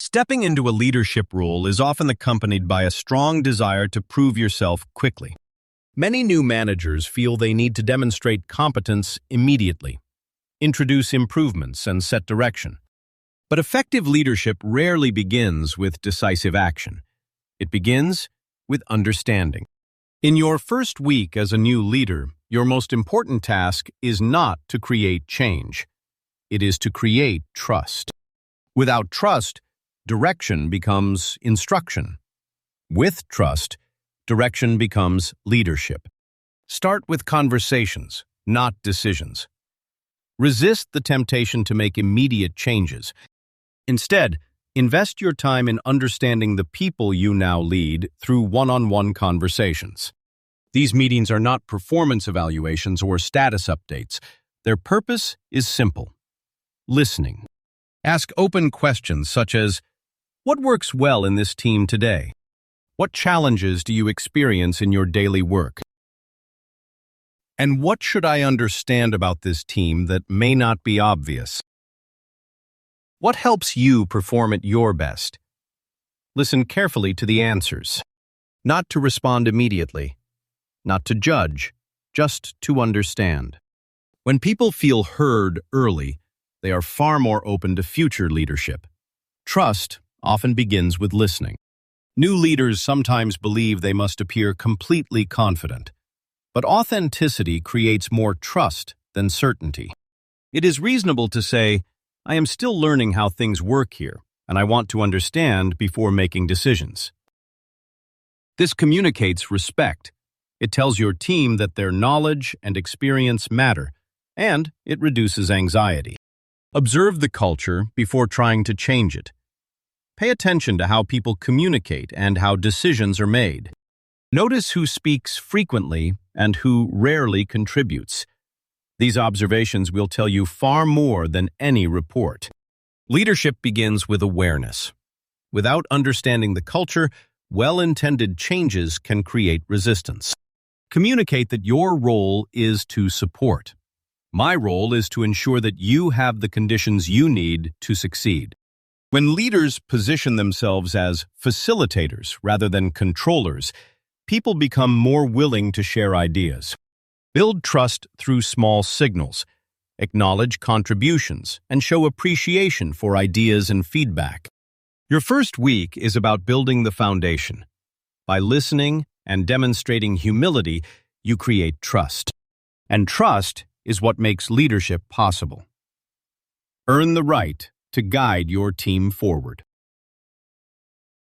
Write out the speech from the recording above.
Stepping into a leadership role is often accompanied by a strong desire to prove yourself quickly. Many new managers feel they need to demonstrate competence immediately, introduce improvements, and set direction. But effective leadership rarely begins with decisive action. It begins with understanding. In your first week as a new leader, your most important task is not to create change. It is to create trust. Without trust, direction becomes instruction. With trust, direction becomes leadership. Start with conversations, not decisions. Resist the temptation to make immediate changes. Instead, invest your time in understanding the people you now lead through one-on-one conversations. These meetings are not performance evaluations or status updates. Their purpose is simple: listening. Ask open questions such as, what works well in this team today? What challenges do you experience in your daily work? And what should I understand about this team that may not be obvious? What helps you perform at your best? Listen carefully to the answers. Not to respond immediately, not to judge, just to understand. When people feel heard early, they are far more open to future leadership. Trust often begins with listening. New leaders sometimes believe they must appear completely confident, but authenticity creates more trust than certainty. It is reasonable to say, I am still learning how things work here, and I want to understand before making decisions. This communicates respect. It tells your team that their knowledge and experience matter, and it reduces anxiety. Observe the culture before trying to change it. Pay attention to how people communicate and how decisions are made. Notice who speaks frequently and who rarely contributes. These observations will tell you far more than any report. Leadership begins with awareness. Without understanding the culture, well-intended changes can create resistance. Communicate that your role is to support. My role is to ensure that you have the conditions you need to succeed. When leaders position themselves as facilitators rather than controllers, people become more willing to share ideas. Build trust through small signals. Acknowledge contributions and show appreciation for ideas and feedback. Your first week is about building the foundation. By listening and demonstrating humility, you create trust. And trust is what makes leadership possible. Earn the right to guide your team forward.